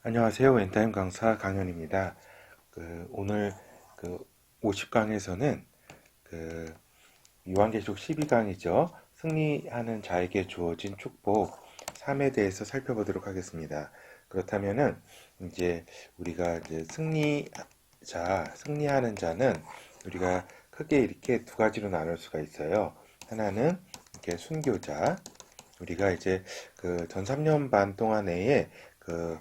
안녕하세요. 엔타임 강사 강현입니다. 오늘 50강에서는 요한계시록 12강이죠. 승리하는 자에게 주어진 축복 3에 대해서 살펴보도록 하겠습니다. 그렇다면은 이제 우리가 이제 승리하는 자는 우리가 크게 이렇게 두 가지로 나눌 수가 있어요. 하나는 이렇게 순교자, 우리가 이제 전 3년 반 동안에 그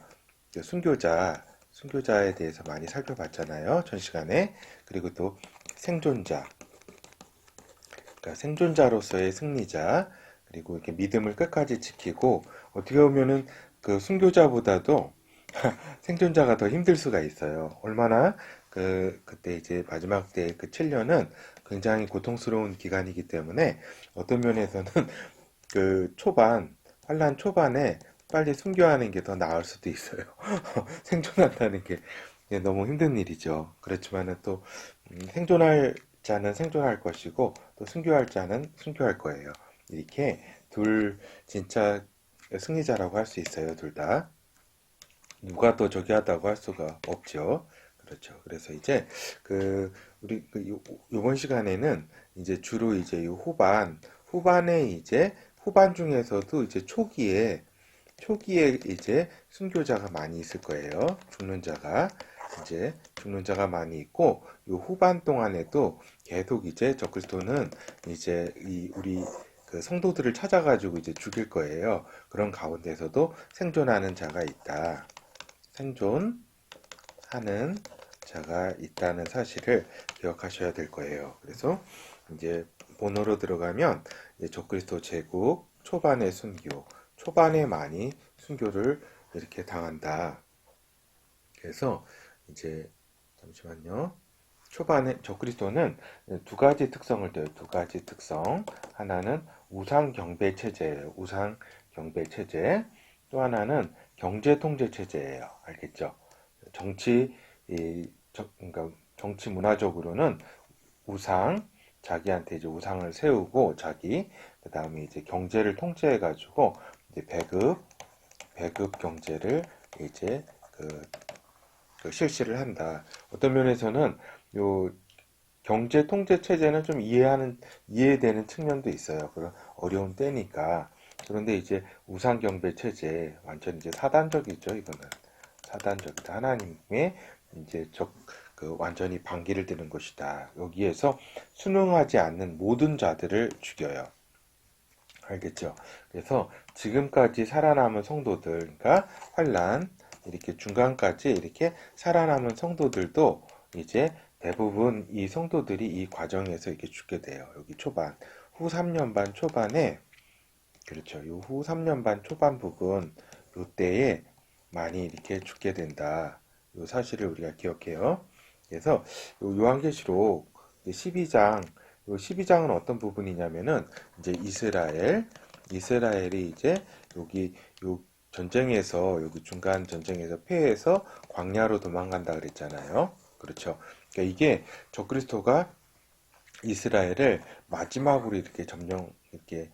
순교자에 대해서 많이 살펴봤잖아요. 전 시간에. 그리고 또 생존자, 그러니까 생존자로서의 승리자, 그리고 이렇게 믿음을 끝까지 지키고, 어떻게 보면은 순교자보다도 생존자가 더 힘들 수가 있어요. 얼마나 그때 이제 마지막 때 그 7년은 굉장히 고통스러운 기간이기 때문에 어떤 면에서는 환란 초반에 빨리 순교하는 게 더 나을 수도 있어요. 생존한다는 게 너무 힘든 일이죠. 그렇지만은 또 생존할 자는 생존할 것이고 또 순교할 자는 순교할 거예요. 이렇게 진짜 승리자라고 할 수 있어요. 둘 다. 누가 더 저기하다고 할 수가 없죠. 그렇죠. 그래서 이제 요번 시간에는 이제 주로 이제 후반에 이제 후반 중에서도 이제 초기에 이제 순교자가 많이 있을 거예요. 죽는 자가 많이 있고, 요 후반 동안에도 계속 이제 적그리스도는 이제 우리 성도들을 찾아가지고 이제 죽일 거예요. 그런 가운데서도 생존하는 자가 있다. 생존하는 자가 있다는 사실을 기억하셔야 될 거예요. 그래서 이제 본어로 들어가면 이제 적그리스도 제국 초반의 순교, 초반에 많이 순교를 이렇게 당한다. 그래서 이제 잠시만요. 초반에 적그리스도는 두 가지 특성을 둬요. 두 가지 특성. 하나는 우상 경배 체제예요. 우상 경배 체제. 또 하나는 경제 통제 체제예요. 알겠죠? 그러니까 정치 문화적으로는 자기한테 이제 우상을 세우고 그 다음에 이제 경제를 통제해가지고 이제 배급 경제를 이제 실시를 한다. 어떤 면에서는 요 경제 통제 체제는 좀 이해되는 측면도 있어요. 그런 어려운 때니까. 그런데 이제 우상 경배 체제 완전 이제 사단적이죠. 이거는 사단적이다. 하나님의 이제 완전히 반기를 드는 것이다. 여기에서 순응하지 않는 모든 자들을 죽여요. 알겠죠? 그래서 지금까지 살아남은 성도들, 그러니까 환란 이렇게 중간까지 이렇게 살아남은 성도들도 이제 대부분 이 성도들이 이 과정에서 이렇게 죽게 돼요. 여기 후 3년 반 초반에, 그렇죠. 후 3년 반 초반 부분, 요때에 많이 이렇게 죽게 된다. 요 사실을 우리가 기억해요. 그래서 요한계시록 12장, 요 12장은 어떤 부분이냐면은 이제 이스라엘이 이제 여기 요 전쟁에서 여기 중간 전쟁에서 패해서 광야로 도망간다 그랬잖아요. 그렇죠. 그러니까 이게 적그리스도가 이스라엘을 마지막으로 이렇게 이렇게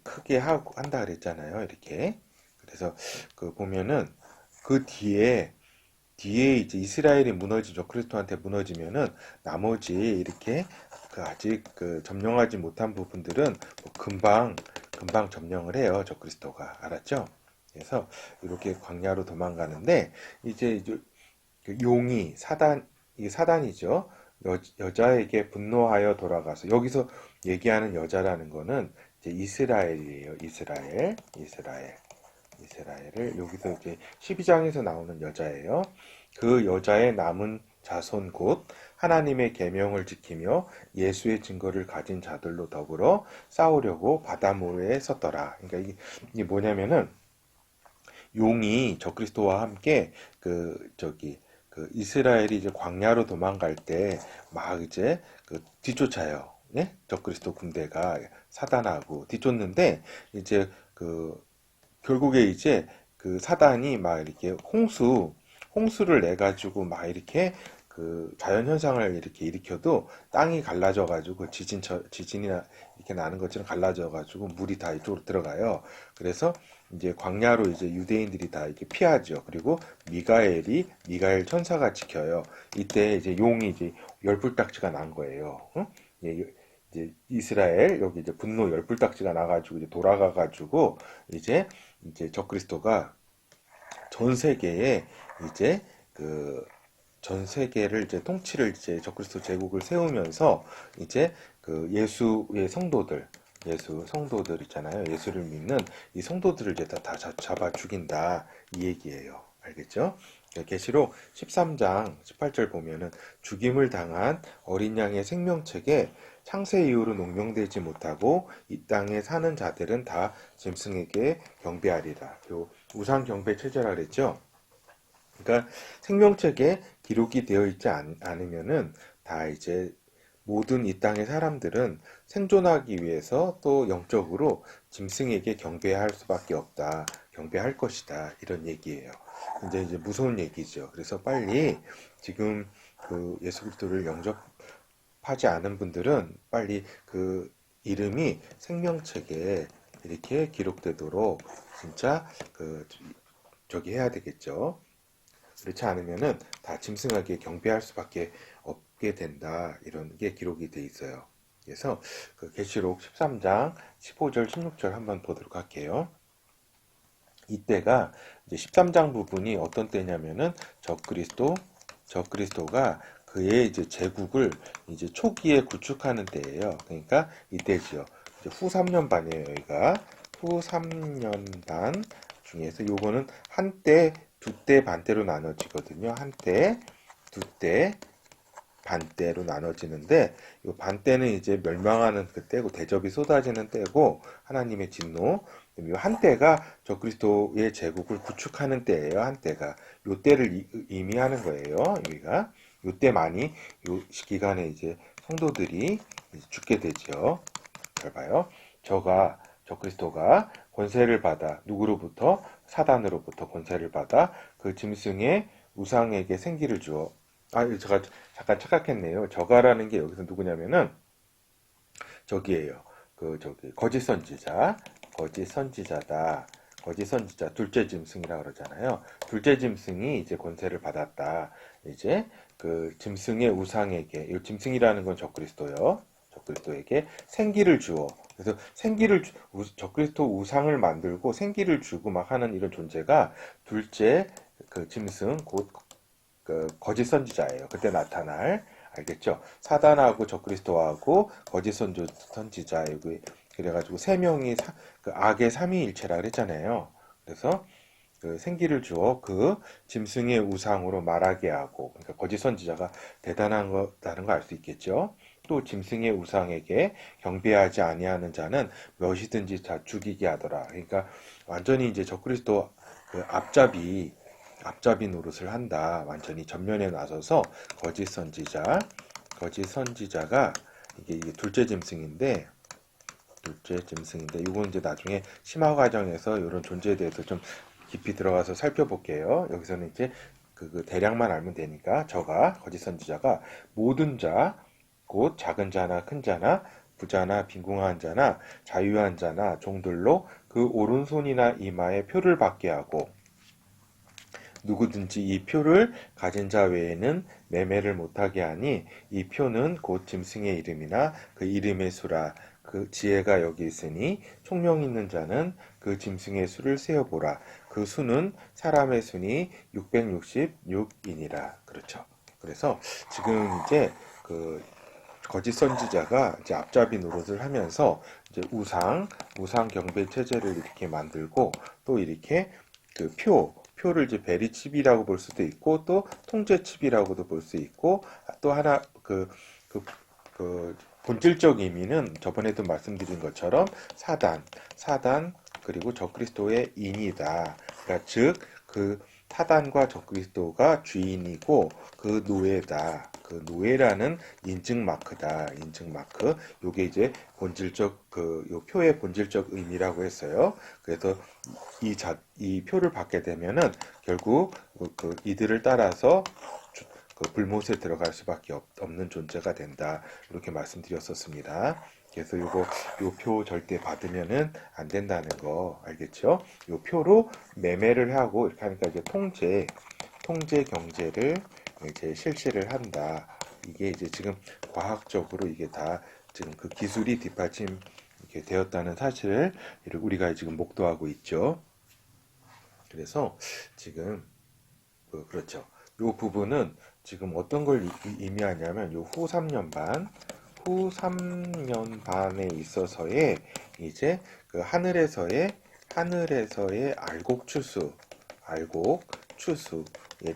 크게 한다 그랬잖아요. 이렇게. 그래서 보면은 그 뒤에 이제 이스라엘이 적그리스도한테 무너지면은 나머지 이렇게 아직 점령하지 못한 부분들은 뭐 금방 점령을 해요. 적그리스도가. 알았죠? 그래서 이렇게 광야로 도망가는데 이제 용이 이게 사단이죠. 여자에게 분노하여 돌아가서 여기서 얘기하는 여자라는 거는 이제 이스라엘이에요. 이스라엘을 여기서 이제 12장에서 나오는 여자예요. 그 여자의 남은 자손 곧 하나님의 계명을 지키며 예수의 증거를 가진 자들로 더불어 싸우려고 바다모에 섰더라. 그러니까 이게 뭐냐면은 용이 적그리스도와 함께 이스라엘이 이제 광야로 도망갈 때 막 이제 뒤쫓아요. 네? 적그리스도 군대가 사단하고 뒤쫓는데 이제 결국에 이제 사단이 막 이렇게 홍수를 내 가지고 막 이렇게 자연 현상을 이렇게 일으켜도 땅이 갈라져 가지고 지진이 이렇게 나는 것처럼 갈라져 가지고 물이 다 이쪽으로 들어가요. 그래서 이제 광야로 이제 유대인들이 다 이렇게 피하죠. 그리고 미가엘 천사가 지켜요. 이때 이제 용이 이제 열불딱지가 난 거예요. 응? 예, 이제 이스라엘 여기 이제 분노 열불딱지가 나가지고 이제 돌아가가지고 이제 적그리스도가 전 세계에 이제 그 전 세계를 이제 통치를 이제 적그리스도 제국을 세우면서 이제 그 예수의 성도들 예수 성도들 있잖아요. 예수를 믿는 이 성도들을 이제 다 잡아 죽인다 이 얘기예요. 알겠죠? 계시록 13장 18절 보면은 죽임을 당한 어린 양의 생명책에 창세 이후로 농명되지 못하고 이 땅에 사는 자들은 다 짐승에게 경배하리라. 요 우상 경배 체제라 그랬죠? 그러니까 생명책에 기록이 되어 있지 않으면은 다 이제 모든 이 땅의 사람들은 생존하기 위해서 또 영적으로 짐승에게 경배할 수밖에 없다. 경배할 것이다. 이런 얘기예요. 근데 이제 무서운 얘기죠. 그래서 빨리 지금 그 예수 그리스도를 영접하지 않은 분들은 빨리 그 이름이 생명책에 이렇게 기록되도록 진짜 그 저기 해야 되겠죠. 그렇지 않으면은 다 짐승에게 경배할 수밖에 없게 된다. 이런 게 기록이 돼 있어요. 그래서 그 계시록 13장 15절 16절 한번 보도록 할게요. 이때가 이제 13장 부분이 어떤 때냐면은 적그리스도가 그의 이제 제국을 이제 초기에 구축하는 때예요. 그러니까 이때지요. 이제 후 3년 반이에요. 여기가 후 3년 반 중에서 요거는 한때 두 때 반대로 나눠지거든요. 한때, 두 때, 반대로 나눠지는데 이 반대는 이제 멸망하는 그때고 대접이 쏟아지는 때고 하나님의 진노. 이 한때가 적그리스도의 제국을 구축하는 때예요. 한때가 요 때를 의미하는 거예요. 여기가 요 때만이 요 기간에 이제 성도들이 이제 죽게 되죠. 잘 봐요. 적그리스도가 권세를 받아 누구로부터 사단으로부터 권세를 받아 그 짐승의 우상에게 생기를 주어 제가 잠깐 착각했네요. 저가라는 게 여기서 누구냐면은 저기예요. 그 저기 거짓 선지자다. 거짓 선지자 둘째 짐승이라 그러잖아요. 둘째 짐승이 이제 권세를 받았다. 이제 그 짐승의 우상에게 이 짐승이라는 건 적그리스도요. 적그리스도에게 생기를 주어. 그래서 적그리스도 우상을 만들고 생기를 주고 막 하는 이런 존재가 둘째 그 짐승 곧 그 거짓 선지자예요. 그때 나타날 알겠죠? 사단하고 적그리스도하고 거짓 선지자 여기 그래가지고 세 명이 그 악의 삼위일체라 그랬잖아요. 그래서 그 생기를 주어 그 짐승의 우상으로 말하게 하고 그러니까 거짓 선지자가 대단한 거다는 거 알 수 있겠죠. 또 짐승의 우상에게 경배하지 아니하는 자는 몇이든지 다 죽이게 하더라. 그러니까 완전히 이제 적그리스도 그 앞잡이 노릇을 한다. 완전히 전면에 나서서 거짓 선지자가 이게 둘째 짐승인데 이건 이제 나중에 심화 과정에서 이런 존재에 대해서 좀 깊이 들어가서 살펴볼게요. 여기서는 이제 그 대략만 알면 되니까 거짓 선지자가 모든 자, 곧 작은 자나 큰 자나 부자나 빈궁한 자나 자유한 자나 종들로 그 오른손이나 이마에 표를 받게 하고 누구든지 이 표를 가진 자 외에는 매매를 못하게 하니 이 표는 곧 짐승의 이름이나 그 이름의 수라 그 지혜가 여기 있으니 총명 있는 자는 그 짐승의 수를 세어보라. 그 수는 사람의 수니 666이니라. 그렇죠. 그래서 지금 이제 그 거짓 선지자가 이제 앞잡이 노릇을 하면서 이제 우상 경배 체제를 이렇게 만들고 또 이렇게 그 표를 이제 베리칩이라고 볼 수도 있고 또 통제칩이라고도 볼 수 있고 또 하나 그 본질적 의미는 저번에도 말씀드린 것처럼 사단 그리고 적그리스도의 인이다. 그러니까 즉 그 사단과 적그리스도가 주인이고 그 노예다. 그 노예라는 인증 마크다. 인증 마크. 요게 이제 본질적 요 표의 본질적 의미라고 했어요. 그래서 이 표를 받게 되면은 결국 그 이들을 따라서 그 불못에 들어갈 수밖에 없는 존재가 된다. 이렇게 말씀드렸었습니다. 그래서 요 표 절대 받으면은 안 된다는 거 알겠죠? 요 표로 매매를 하고 이렇게 하니까 이제 통제 경제를 이제 실시를 한다. 이게 이제 지금 과학적으로 이게 다 지금 그 기술이 뒷받침 이렇게 되었다는 사실을 우리가 지금 목도하고 있죠. 그래서 지금 그렇죠. 요 부분은 지금 어떤 걸 의미하냐면 요 후 3년 반에 있어서의 이제 그 하늘에서의 알곡 추수에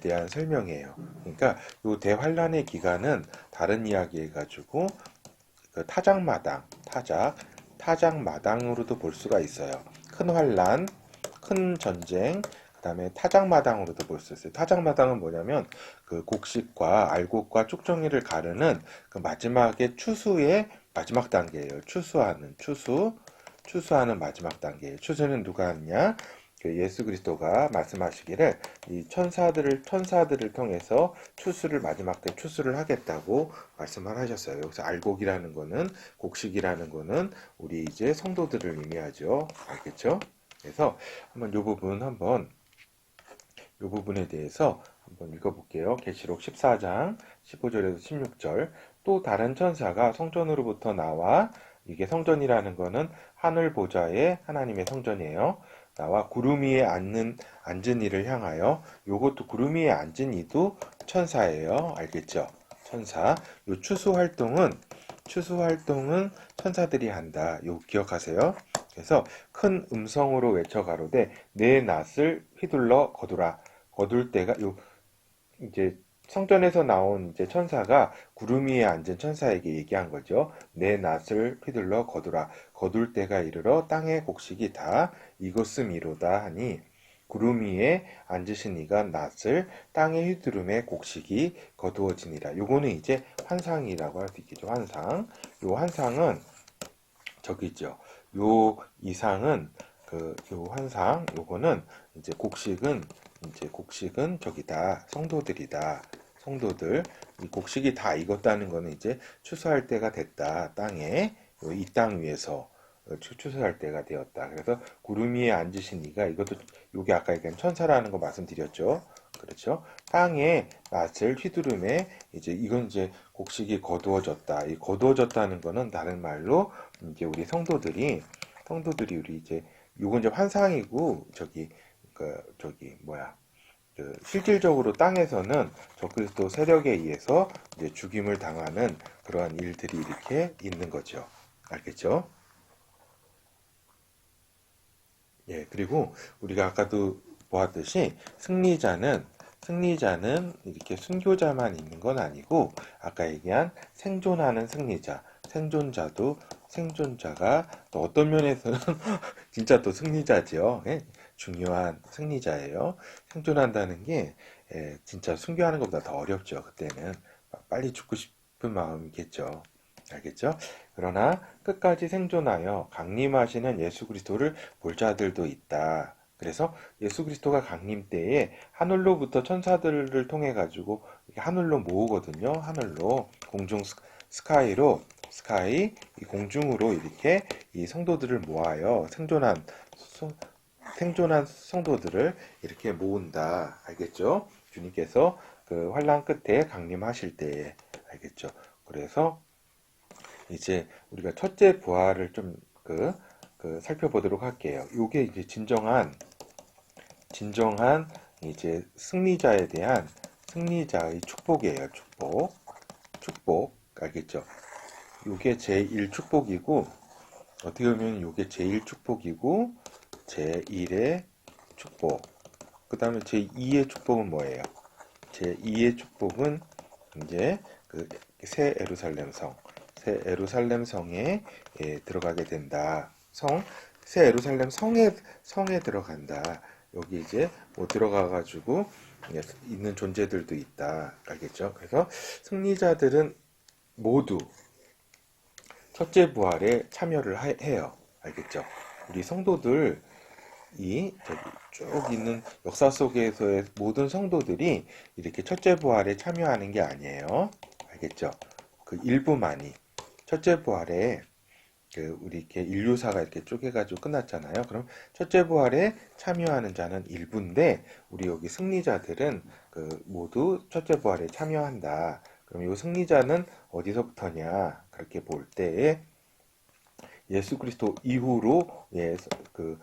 대한 설명이에요. 그러니까 요 대환란의 기간은 다른 이야기 해가지고 그 타작마당으로도 볼 수가 있어요. 큰 환란, 큰 전쟁, 그 다음에 타작마당으로도 볼 수 있어요. 타작마당은 뭐냐면 그 곡식과 알곡과 쭉정이를 가르는 그 마지막에 추수의 마지막 단계예요. 추수하는 마지막 단계예요. 추수는 누가 하느냐? 그 예수 그리스도가 말씀하시기를 이 천사들을 통해서 마지막 때 추수를 하겠다고 말씀을 하셨어요. 여기서 알곡이라는 거는 곡식이라는 거는 우리 이제 성도들을 의미하죠. 알겠죠? 그래서 요 부분에 대해서 한번 읽어볼게요. 계시록 14장 15절에서 16절. 또 다른 천사가 성전으로부터 나와, 이게 성전이라는 거는 하늘 보좌의 하나님의 성전이에요. 나와 구름 위에 앉은 이를 향하여, 요것도 구름 위에 앉은 이도 천사예요. 알겠죠? 천사. 요 추수 활동은 천사들이 한다. 요 기억하세요. 그래서 큰 음성으로 외쳐 가로되 내 낫을 휘둘러 거두라. 거둘 때가 이제 성전에서 나온 이제 천사가 구름 위에 앉은 천사에게 얘기한 거죠. 내 낫을 휘둘러 거두라. 거둘 때가 이르러 땅의 곡식이 다 익었음이로다 하니 구름 위에 앉으신 이가 낫을 땅에 휘두름에 곡식이 거두어지니라. 요거는 이제 환상이라고 할 수 있겠죠. 환상. 요 환상은 저기 있죠. 요 이상은 요 환상 요거는 이제 곡식은 저기다. 성도들이다. 성도들. 이 곡식이 다 익었다는 거는 이제 추수할 때가 됐다. 땅에 이 땅 위에서 추수할 때가 되었다. 그래서 구름 위에 앉으신 이가 이것도 요게 아까 얘기한 천사라는 거 말씀드렸죠. 그렇죠? 땅에 낫을 휘두름에 이제 이건 이제 곡식이 거두어졌다. 이 거두어졌다는 거는 다른 말로 이제 우리 성도들이 우리 이제 요건 이제 환상이고 실질적으로 땅에서는 적그리스도 세력에 의해서 이제 죽임을 당하는 그러한 일들이 이렇게 있는 거죠. 알겠죠? 예, 그리고 우리가 아까도 보았듯이 승리자는 이렇게 순교자만 있는 건 아니고 아까 얘기한 생존하는 생존자가 또 어떤 면에서는 진짜 또 승리자죠. 예? 중요한 승리자예요. 생존한다는 게 진짜 순교하는 것보다 더 어렵죠. 그때는 빨리 죽고 싶은 마음이겠죠. 알겠죠? 그러나 끝까지 생존하여 강림하시는 예수 그리스도를 볼 자들도 있다. 그래서 예수 그리스도가 강림 때에 하늘로부터 천사들을 통해 가지고 하늘로 모으거든요. 하늘로 공중 이 공중으로 이렇게 이 성도들을 모아요. 생존한 성도들을 이렇게 모은다. 알겠죠? 주님께서 그 환란 끝에 강림하실 때에 알겠죠? 그래서 이제 우리가 첫째 부활을 좀 살펴보도록 할게요. 요게 이제 진정한 이제 승리자의 축복이에요. 축복. 알겠죠? 요게 제1축복이고, 어떻게 보면 요게 제1축복이고, 제1의 축복. 그 다음에 제2의 축복은 뭐예요? 제2의 축복은 이제 새 에루살렘 성에 들어가게 된다. 새 에루살렘 성에 들어간다. 여기 이제 뭐 들어가가지고 있는 존재들도 있다. 알겠죠? 그래서 승리자들은 모두 첫째 부활에 참여를 해요. 알겠죠? 우리 성도들 쭉 있는 역사 속에서의 모든 성도들이 이렇게 첫째 부활에 참여하는 게 아니에요. 알겠죠? 그 일부만이 첫째 부활에 우리 이렇게 인류사가 이렇게 쪼개가지고 끝났잖아요. 그럼 첫째 부활에 참여하는 자는 일부인데 우리 여기 승리자들은 모두 첫째 부활에 참여한다. 그럼 이 승리자는 어디서부터냐? 그렇게 볼 때에 예수 그리스도 이후로 그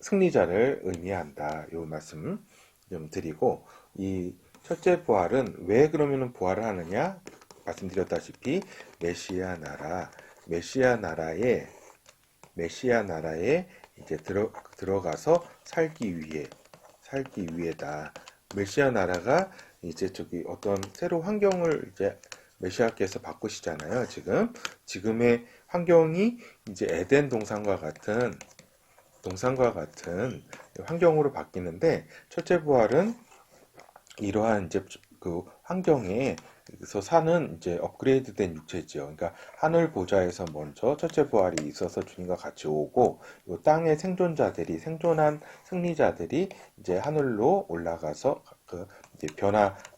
승리자를 의미한다. 이 말씀 좀 드리고 이 첫째 부활은 왜 그러면은 부활을 하느냐? 말씀드렸다시피 메시아 나라, 메시아 나라에 이제 들어가서 살기 위해다. 메시아 나라가 이제 저기 어떤 새로 환경을 이제 메시아께서 바꾸시잖아요. 지금의 환경이 이제 에덴 동산과 같은 환경으로 바뀌는데 첫째 부활은 이러한 이제 그 환경에서 사는 이제 업그레이드된 육체지요. 그러니까 하늘 보좌에서 먼저 첫째 부활이 있어서 주님과 같이 오고 요 땅의 생존한 승리자들이 이제 하늘로 올라가서 이제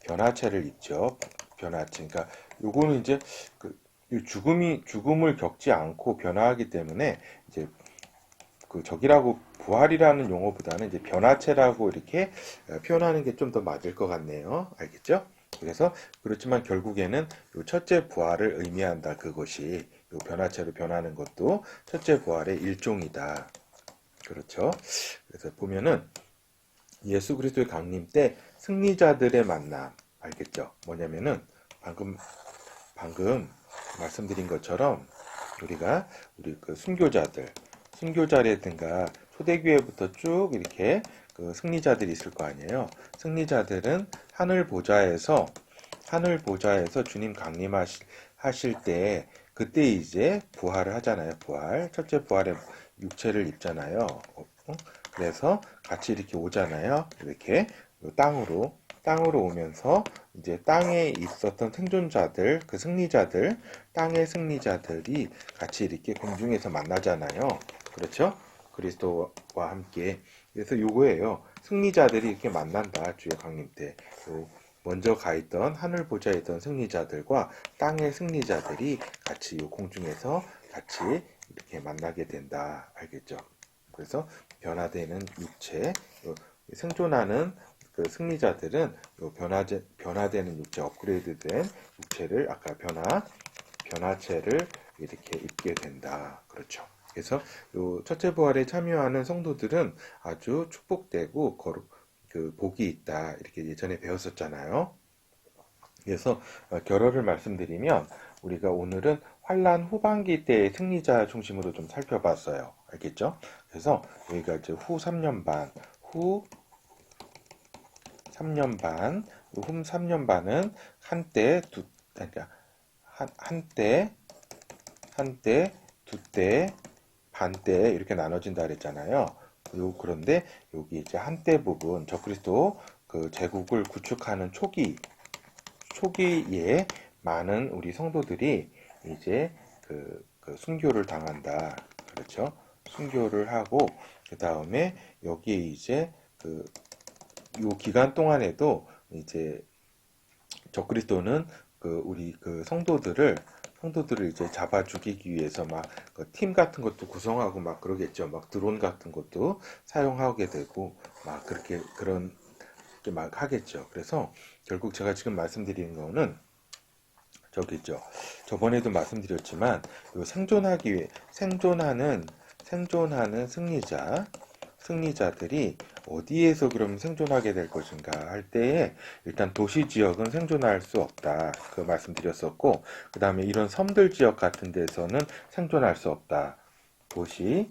변화체를 입죠. 변화체. 그러니까 요거는 이제 죽음을 겪지 않고 변화하기 때문에 이제 적이라고 부활이라는 용어보다는 이제 변화체라고 이렇게 표현하는 게 좀 더 맞을 것 같네요. 알겠죠? 그래서 그렇지만 결국에는 요 첫째 부활을 의미한다. 그것이 요 변화체로 변하는 것도 첫째 부활의 일종이다. 그렇죠? 그래서 보면은 예수 그리스도의 강림 때 승리자들의 만남 알겠죠? 뭐냐면은 방금 말씀드린 것처럼 우리 순교자라든가 초대교회부터 쭉 이렇게 승리자들이 있을 거 아니에요. 승리자들은 하늘 보좌에서 주님 강림하실 때 그때 이제 부활을 하잖아요. 첫째 부활의 육체를 입잖아요. 그래서 같이 이렇게 오잖아요. 이렇게 땅으로 오면서 이제 땅에 있었던 생존자들, 땅의 승리자들이 같이 이렇게 공중에서 만나잖아요. 그렇죠? 그리스도와 함께. 그래서 요거예요. 승리자들이 이렇게 만난다. 주의 강림 때. 먼저 가 있던 하늘 보좌에 있던 승리자들과 땅의 승리자들이 같이 요 공중에서 같이 이렇게 만나게 된다. 알겠죠? 그래서 변화되는 육체, 생존하는 승리자들은 변화되는 육체, 업그레이드된 육체를 아까 변화체를 이렇게 입게 된다. 그렇죠. 그래서 요 첫째 부활에 참여하는 성도들은 아주 축복되고 복이 있다. 이렇게 예전에 배웠었잖아요. 그래서 결어를 말씀드리면 우리가 오늘은 환란 후반기 때의 승리자 중심으로 좀 살펴봤어요. 알겠죠? 그래서 여기가 이제 후 3년 반, 후 3년 반은 그러니까 한때, 두때, 반때 이렇게 나눠진다 그랬잖아요. 그런데 여기 이제 한때 부분, 적그리스도 제국을 구축하는 초기에 많은 우리 성도들이 이제 순교를 당한다. 그렇죠? 순교를 하고 그 다음에 여기에 이제 요 기간 동안에도 이제 적그리스도는 우리 성도들을 이제 잡아 죽이기 위해서 막 팀 같은 것도 구성하고 막 그러겠죠. 막 드론 같은 것도 사용하게 되고 막 그런 게 막 하겠죠. 그래서 결국 제가 지금 말씀드리는 거는 저기 있죠. 저번에도 말씀드렸지만 생존하는 승리자들이 어디에서 그럼 생존하게 될 것인가 할 때에 일단 도시 지역은 생존할 수 없다. 그 말씀드렸었고 그 다음에 이런 섬들 지역 같은 데서는 생존할 수 없다. 도시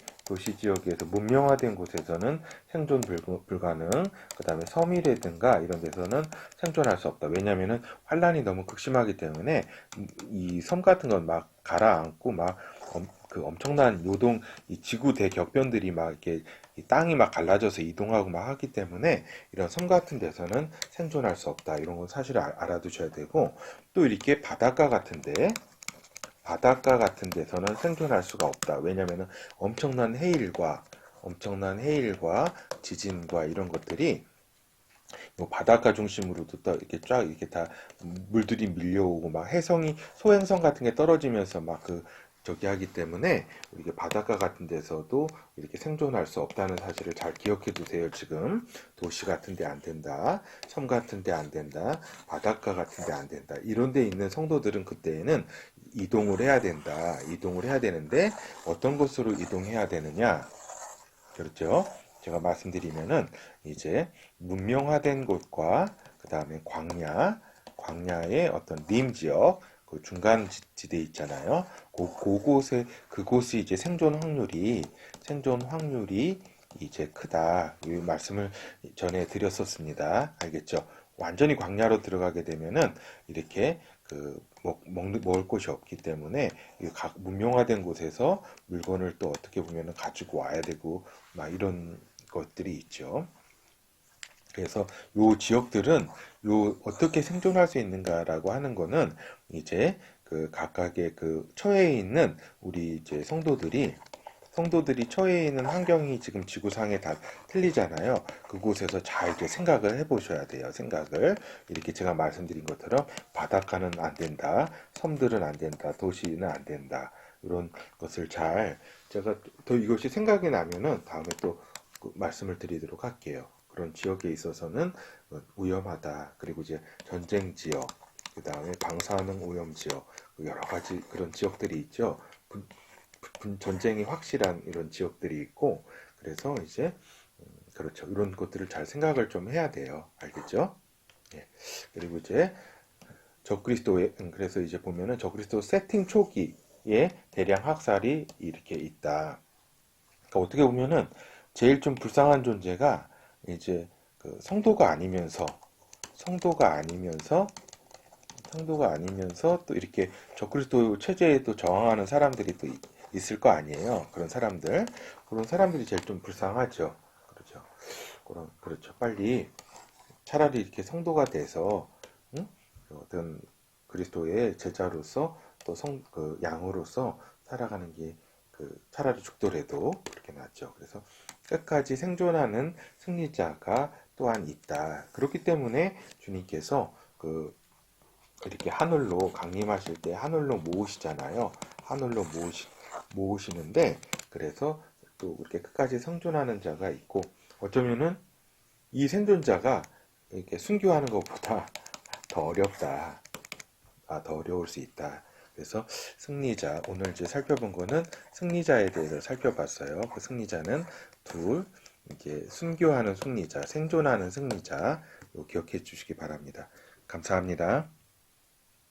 지역에서 문명화된 곳에서는 생존 불가능. 그 다음에 섬이라든가 이런 데서는 생존할 수 없다. 왜냐면은 환란이 너무 극심하기 때문에 이 섬 같은 건 막 가라앉고 막 엄청난 이 지구 대격변들이 막 이렇게 이 땅이 막 갈라져서 이동하고 막 하기 때문에 이런 섬 같은 데서는 생존할 수 없다. 이런 건 사실 알아두셔야 되고 또 이렇게 바닷가 같은 데서는 생존할 수가 없다. 왜냐면은 엄청난 해일과 지진과 이런 것들이 바닷가 중심으로도 이렇게 쫙 이렇게 다 물들이 밀려오고 막 소행성 같은 게 떨어지면서 막 저기 하기 때문에 이렇게 바닷가 같은 데서도 이렇게 생존할 수 없다는 사실을 잘 기억해 두세요. 지금 도시 같은 데 안 된다, 섬 같은 데 안 된다, 바닷가 같은 데 안 된다. 이런 데 있는 성도들은 그때에는 이동을 해야 된다. 이동을 해야 되는데 어떤 곳으로 이동해야 되느냐? 그렇죠? 제가 말씀드리면은 이제 문명화된 곳과 그 다음에 광야의 어떤 림 지역, 그 중간 지대 있잖아요. 그곳이 이제 생존 확률이 이제 크다. 이 말씀을 전에 드렸었습니다. 알겠죠? 완전히 광야로 들어가게 되면은 이렇게 먹을 곳이 없기 때문에 각 문명화된 곳에서 물건을 또 어떻게 보면은 가지고 와야 되고 막 이런 것들이 있죠. 그래서 요 지역들은 요 어떻게 생존할 수 있는가라고 하는 거는 이제 그 각각의 그 처해 있는 우리 이제 성도들이 처해 있는 환경이 지금 지구상에 다 틀리잖아요. 그곳에서 잘 이렇게 생각을 해보셔야 돼요. 생각을 이렇게 제가 말씀드린 것처럼 바닷가는 안 된다, 섬들은 안 된다, 도시는 안 된다. 이런 것을 잘 제가 더 이것이 생각이 나면은 다음에 또 말씀을 드리도록 할게요. 그런 지역에 있어서는 위험하다. 그리고 이제 전쟁 지역, 그 다음에 방사능 오염 지역, 여러 가지 그런 지역들이 있죠. 전쟁이 확실한 이런 지역들이 있고, 그래서 이제 그렇죠. 이런 것들을 잘 생각을 좀 해야 돼요. 알겠죠? 예. 그리고 이제 적그리스도의 그래서 이제 보면은 적그리스도 세팅 초기에 대량 학살이 이렇게 있다. 그러니까 어떻게 보면은 제일 좀 불쌍한 존재가 이제 그 성도가 아니면서 또 이렇게 적그리스도 체제에 또 저항하는 사람들이 또 있을 거 아니에요. 그런 사람들이 제일 좀 불쌍하죠. 그렇죠. 그렇죠. 빨리 차라리 이렇게 성도가 돼서 응? 어떤 그리스도의 제자로서 또 양으로서 살아가는 게 차라리 죽더라도 그렇게 낫죠. 그래서 끝까지 생존하는 승리자가 또한 있다. 그렇기 때문에 주님께서 이렇게 하늘로 강림하실 때 하늘로 모으시잖아요. 하늘로 모으시는데 그래서 또 그렇게 끝까지 생존하는 자가 있고 어쩌면은 이 생존자가 이렇게 순교하는 것보다 더 어렵다. 더 어려울 수 있다. 그래서 오늘 이제 살펴본 거는 승리자에 대해서 살펴봤어요. 그 승리자는 이게 순교하는 승리자, 생존하는 승리자, 기억해 주시기 바랍니다. 감사합니다.